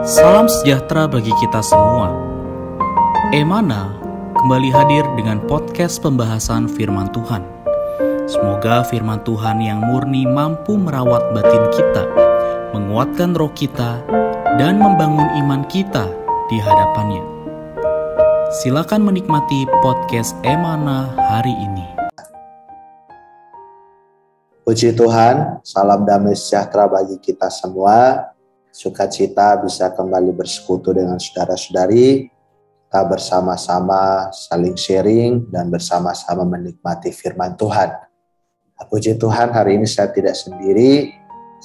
Salam sejahtera bagi kita semua. Emana kembali hadir dengan podcast pembahasan firman Tuhan. Semoga firman Tuhan yang murni mampu merawat batin kita, menguatkan roh kita, dan membangun iman kita di hadapannya. Silakan menikmati podcast Emana hari ini. Puji Tuhan, salam damai sejahtera bagi kita semua. Sukacita bisa kembali bersekutu dengan saudara-saudari. Kita bersama-sama saling sharing dan bersama-sama menikmati firman Tuhan. Puji Tuhan, hari ini saya tidak sendiri.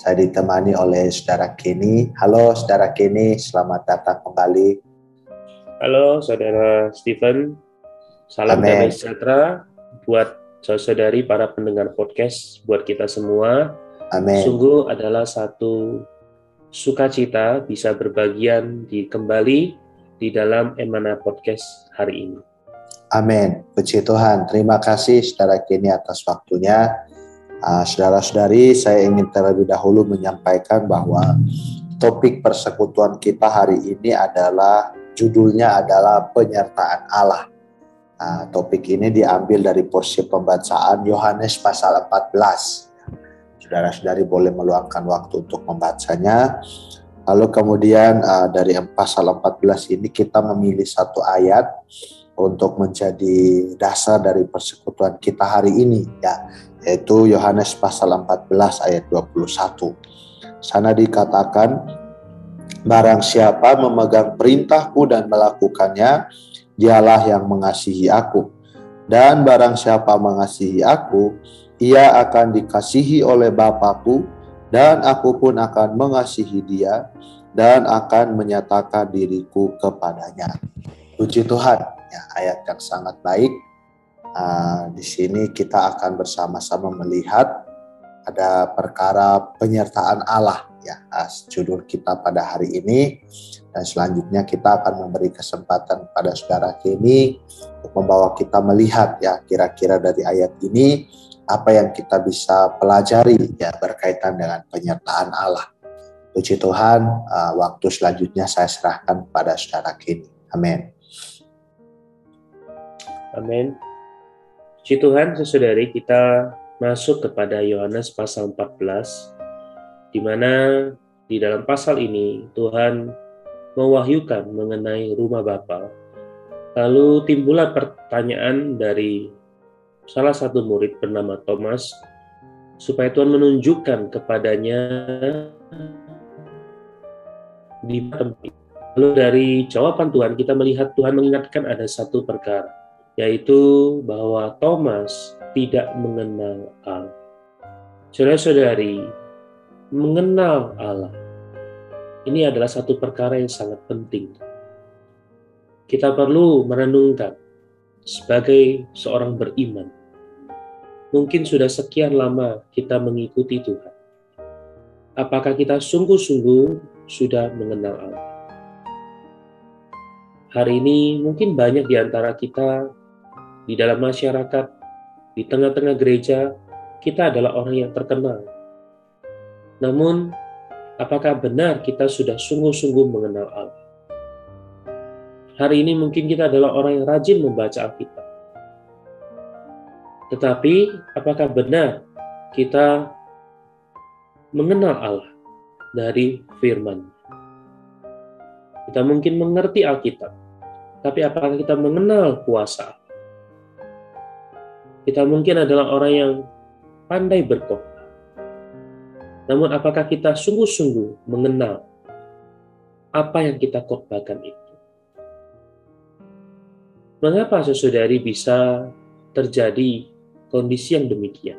Saya ditemani oleh saudara Kenny. Halo saudara Kenny, selamat datang kembali. Halo saudara Stephen. Salam damai sejahtera buat saudari para pendengar podcast, buat kita semua. Amin. Sungguh adalah satu sukacita bisa berbagian kembali di dalam Emana Podcast hari ini. Amin. Puji Tuhan. Terima kasih saudara Kenny atas waktunya. Saudara-saudari, saya ingin terlebih dahulu menyampaikan bahwa topik persekutuan kita hari ini judulnya adalah penyertaan Allah. Topik ini diambil dari porsi pembacaan Yohanes pasal 14. Saudara-saudari boleh meluangkan waktu untuk membacanya. Lalu kemudian dari pasal 14 ini kita memilih satu ayat untuk menjadi dasar dari persekutuan kita hari ini, yaitu Yohanes pasal 14 ayat 21. Sana dikatakan, barang siapa memegang perintahku dan melakukannya, dialah yang mengasihi aku. Dan barang siapa mengasihi aku, ia akan dikasihi oleh Bapa-Ku, dan aku pun akan mengasihi dia, dan akan menyatakan diriku kepadanya. Puji Tuhan, ayat yang sangat baik. Di sini kita akan bersama-sama melihat ada perkara penyertaan Allah, judul kita pada hari ini. Dan selanjutnya kita akan memberi kesempatan pada saudara Kenny untuk membawa kita melihat kira-kira dari ayat ini apa yang kita bisa pelajari berkaitan dengan penyertaan Allah. Puji Tuhan, waktu selanjutnya saya serahkan pada saudara Kenny. Amin. Amin. Puji Tuhan, saudari, kita masuk kepada Yohanes pasal 14, di mana di dalam pasal ini Tuhan mewahyukan mengenai rumah Bapa. Lalu timbullah pertanyaan dari salah satu murid bernama Thomas, supaya Tuhan menunjukkan kepadanya di tempat. Lalu dari jawaban Tuhan kita melihat Tuhan mengingatkan ada satu perkara, yaitu bahwa Thomas tidak mengenal Allah. Saudara-saudari, mengenal Allah ini adalah satu perkara yang sangat penting. Kita perlu merenungkan sebagai seorang beriman. Mungkin sudah sekian lama kita mengikuti Tuhan. Apakah kita sungguh-sungguh sudah mengenal Allah? Hari ini mungkin banyak di antara kita di dalam masyarakat, di tengah-tengah gereja, kita adalah orang yang terkenal. Namun, apakah benar kita sudah sungguh-sungguh mengenal Allah? Hari ini mungkin kita adalah orang yang rajin membaca Alkitab. Tetapi, apakah benar kita mengenal Allah dari firman? Kita mungkin mengerti Alkitab, tapi apakah kita mengenal kuasa Allah? Kita mungkin adalah orang yang pandai berkhotbah. Namun apakah kita sungguh-sungguh mengenal apa yang kita khotbahkan itu? Mengapa saudari bisa terjadi kondisi yang demikian?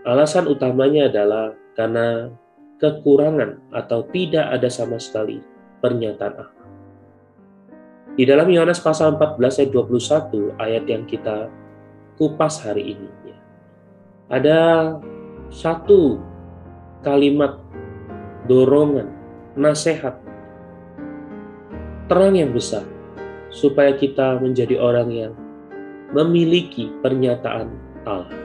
Alasan utamanya adalah karena kekurangan atau tidak ada sama sekali pernyataan Allah. Di dalam Yohanes pasal 14 ayat 21, ayat yang kita kupas hari ini, ada satu kalimat dorongan, nasihat, terang yang besar, supaya kita menjadi orang yang memiliki pernyataan Allah.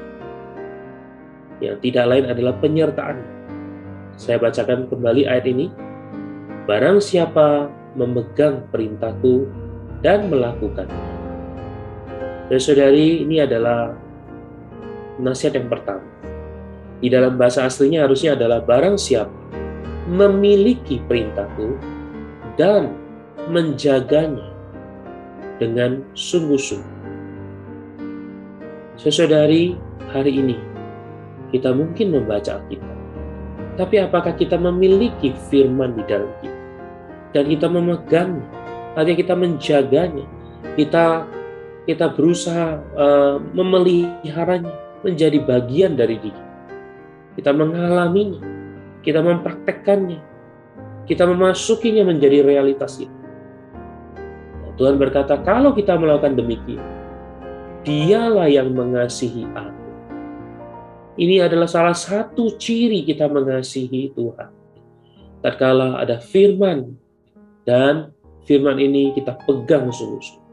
Yang tidak lain adalah penyertaan. Saya bacakan kembali ayat ini. Barang siapa memegang perintahku dan melakukannya. Saudari, ini adalah nasihat yang pertama. Di dalam bahasa aslinya harusnya adalah barang siapa memiliki perintahku dan menjaganya dengan sungguh-sungguh. Saudari, hari ini kita mungkin membaca Alkitab, tapi apakah kita memiliki firman di dalam kita? Dan kita memegangnya, artinya kita menjaganya, kita berusaha memeliharanya menjadi bagian dari diri. Kita mengalaminya, kita mempraktekkannya, kita memasukinya menjadi realitas kita. Nah, Tuhan berkata, kalau kita melakukan demikian, Dialah yang mengasihi aku. Ini adalah salah satu ciri kita mengasihi Tuhan. Tatkala ada firman, dan firman ini kita pegang sungguh-sungguh.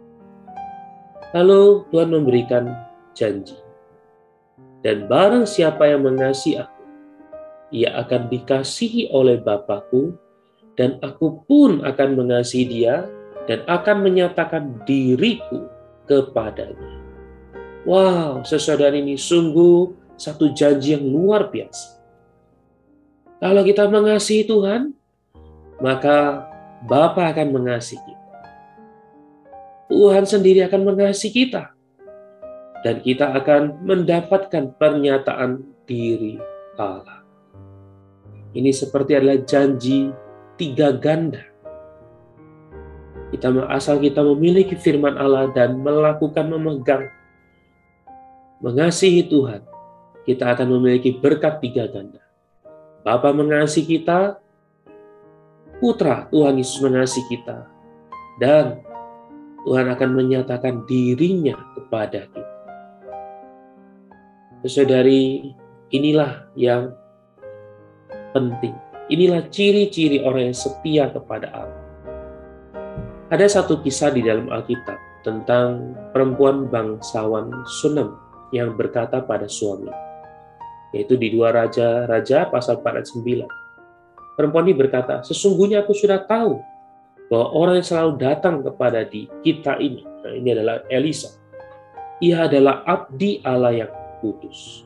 Lalu Tuhan memberikan janji. Dan barang siapa yang mengasihi aku, ia akan dikasihi oleh Bapa-Ku, dan aku pun akan mengasihi dia, dan akan menyatakan diriku kepadanya. Wow, saudara, ini sungguh satu janji yang luar biasa. Kalau kita mengasihi Tuhan, maka Bapa akan mengasihi kita. Tuhan sendiri akan mengasihi kita. Dan kita akan mendapatkan pernyataan diri Allah. Ini seperti adalah janji 3 ganda. Asal kita memiliki firman Allah dan memegang, mengasihi Tuhan, kita akan memiliki berkat 3 ganda. Bapa mengasihi kita, Putra Tuhan Yesus mengasihi kita, dan Tuhan akan menyatakan dirinya kepada kita. Saudari, inilah yang penting. Inilah ciri-ciri orang yang setia kepada Allah. Ada satu kisah di dalam Alkitab tentang perempuan bangsawan Sunem yang berkata pada suami, yaitu di 2 Raja pasal 4 ayat 9. Perempuan ini berkata, sesungguhnya aku sudah tahu bahwa orang yang selalu datang kepada kita ini, nah ini adalah Elisa, ia adalah abdi Allah yang kudus.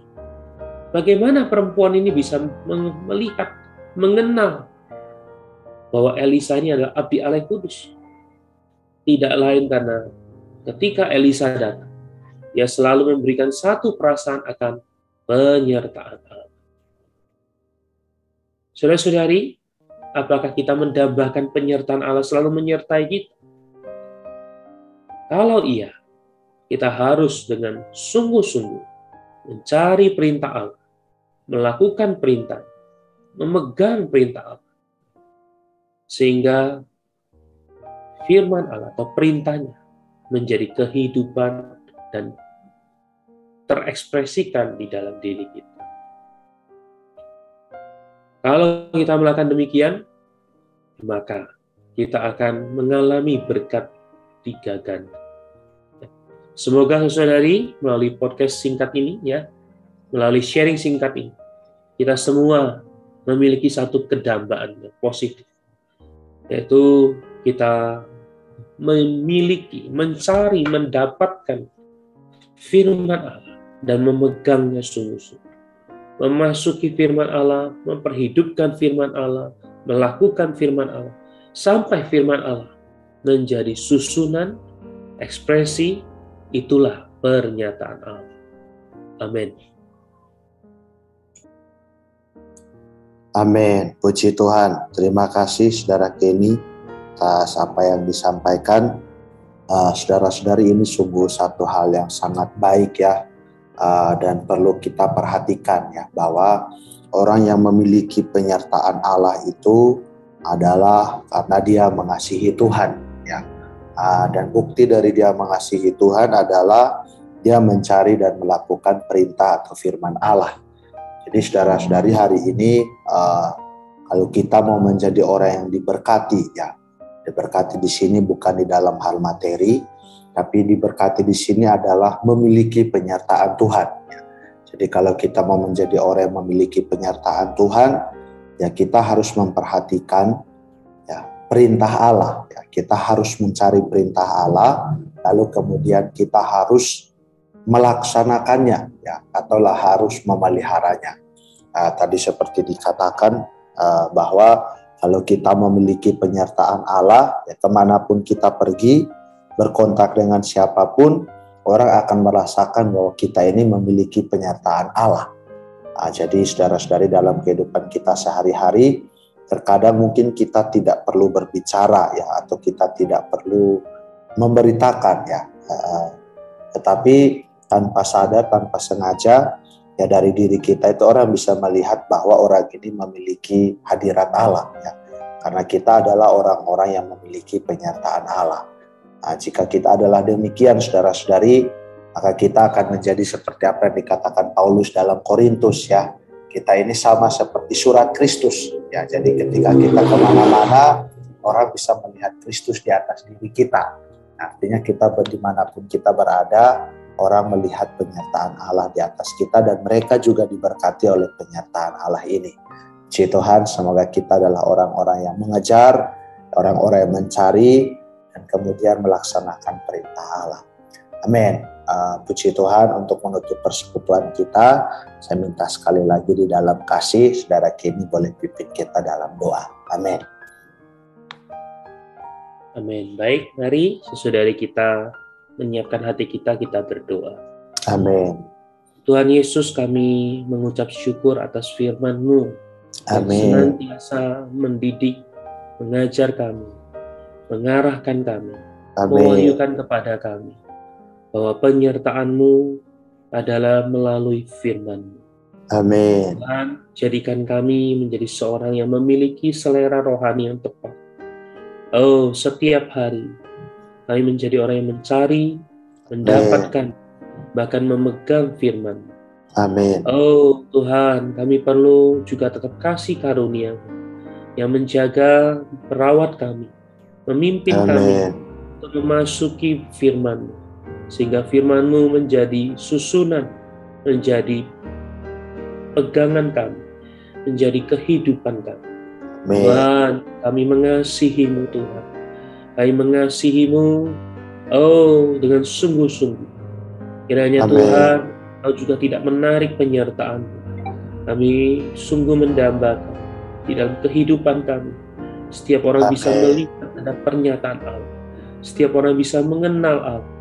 Bagaimana perempuan ini bisa melihat, mengenal bahwa Elisa ini adalah abdi Allah yang kudus? Tidak lain karena ketika Elisa datang, ia selalu memberikan satu perasaan akan penyertaan Allah. Saudara-saudari, apakah kita mendambakan penyertaan Allah selalu menyertai kita? Kalau iya, kita harus dengan sungguh-sungguh mencari perintah Allah, melakukan perintah, memegang perintah Allah, sehingga firman Allah atau perintahnya menjadi kehidupan dan terekspresikan di dalam diri kita. Kalau kita melakukan demikian, maka kita akan mengalami berkat 3 ganda. Semoga saudari melalui podcast singkat ini, melalui sharing singkat ini, kita semua memiliki satu kedambaan yang positif, yaitu kita memiliki, mencari, mendapatkan firman Allah dan memegangnya sungguh-sungguh. Memasuki firman Allah, memperhidupkan firman Allah, melakukan firman Allah, sampai firman Allah menjadi susunan, ekspresi, itulah pernyataan Allah. Amin. Amin. Puji Tuhan. Terima kasih Saudara Kenny atas apa yang disampaikan. Saudara-saudari, ini sungguh satu hal yang sangat baik dan perlu kita perhatikan bahwa orang yang memiliki penyertaan Allah itu adalah karena dia mengasihi Tuhan dan bukti dari dia mengasihi Tuhan adalah dia mencari dan melakukan perintah atau firman Allah. Jadi saudara-saudari, hari ini kalau kita mau menjadi orang yang diberkati, diberkati di sini bukan di dalam hal materi, tapi diberkati di sini adalah memiliki penyertaan Tuhan. Jadi kalau kita mau menjadi orang yang memiliki penyertaan Tuhan, kita harus memperhatikan perintah Allah. Ya, kita harus mencari perintah Allah, lalu kemudian kita harus melaksanakannya, ya, ataulah harus memeliharanya. Tadi seperti dikatakan bahwa kalau kita memiliki penyertaan Allah, ya, kemanapun kita pergi, berkontak dengan siapapun, orang akan merasakan bahwa kita ini memiliki penyertaan Allah. Jadi saudara-saudari, dalam kehidupan kita sehari-hari, terkadang mungkin kita tidak perlu berbicara, ya, atau kita tidak perlu memberitakan, ya, tetapi tanpa sadar, tanpa sengaja, ya, dari diri kita itu orang bisa melihat bahwa orang ini memiliki hadirat Allah, ya, karena kita adalah orang-orang yang memiliki penyertaan Allah. Jika kita adalah demikian, saudara-saudari, maka kita akan menjadi seperti apa yang dikatakan Paulus dalam Korintus, ya. Kita ini sama seperti surat Kristus, ya. Jadi ketika kita kemana-mana, orang bisa melihat Kristus di atas diri kita. Artinya kita dimanapun kita berada, orang melihat penyertaan Allah di atas kita, dan mereka juga diberkati oleh penyertaan Allah ini. Puji Tuhan, semoga kita adalah orang-orang yang mengejar, orang-orang yang mencari, dan kemudian melaksanakan perintah Allah. Amin. Puji Tuhan, untuk menutup persekutuan kita, saya minta sekali lagi di dalam kasih, saudara Kenny boleh pimpin kita dalam doa. Amin. Amin. Baik, mari saudari kita menyiapkan hati kita berdoa. Amin. Tuhan Yesus, kami mengucap syukur atas firman-Mu yang senantiasa mendidik, mengajar kami, mengarahkan kami, mewahyukan kepada kami bahwa penyertaan-Mu adalah melalui firman-Mu. Amin. Tuhan, jadikan kami menjadi seorang yang memiliki selera rohani yang tepat. Oh, setiap hari kami menjadi orang yang mencari, mendapatkan, bahkan memegang firman. Amin. Oh Tuhan, kami perlu juga tetap kasih karunia yang menjaga, merawat kami, memimpin kami untuk memasuki firman-Mu, sehingga firman-Mu menjadi susunan, menjadi pegangan kami, menjadi kehidupan kami. Tuhan, kami mengasihi-Mu Tuhan. Kami mengasihi-Mu, oh, dengan sungguh-sungguh. Kiranya Tuhan, Kau juga tidak menarik penyertaan-Mu. Kami sungguh mendambakan di dalam kehidupan kami. Setiap orang bisa melihat ada pernyataan Allah. Setiap orang bisa mengenal Allah.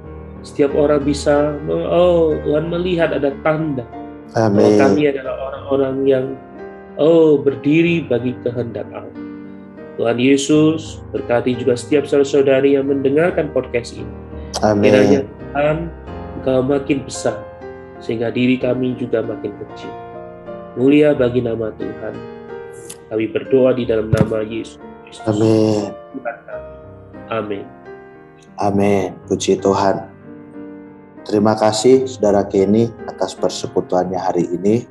Setiap orang bisa, oh Tuhan, melihat ada tanda bahwa kami adalah orang-orang yang, oh, berdiri bagi kehendak Allah. Tuhan Yesus, berkati juga setiap saudara-saudari yang mendengarkan podcast ini. Kiranya Tuhan, Engkau makin besar, sehingga diri kami juga makin kecil. Mulia bagi nama Tuhan. Kami berdoa di dalam nama Yesus Kristus. Amin. Amin. Amin. Puji Tuhan. Terima kasih saudara Kenny atas persekutuannya hari ini.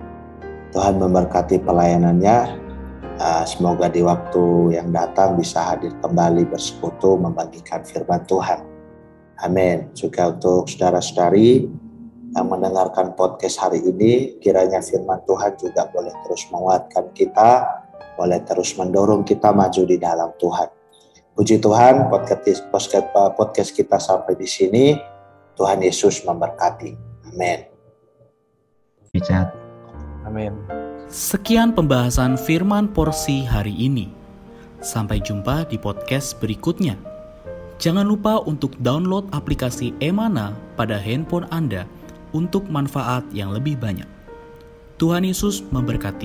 Tuhan memberkati pelayanannya. Semoga di waktu yang datang bisa hadir kembali bersekutu membagikan firman Tuhan. Amin. Juga untuk saudara-saudari yang mendengarkan podcast hari ini, kiranya firman Tuhan juga boleh terus menguatkan kita, boleh terus mendorong kita maju di dalam Tuhan. Puji Tuhan, podcast kita sampai di sini. Tuhan Yesus memberkati. Amin. Amin. Sekian pembahasan firman porsi hari ini. Sampai jumpa di podcast berikutnya. Jangan lupa untuk download aplikasi Emana pada handphone Anda untuk manfaat yang lebih banyak. Tuhan Yesus memberkati.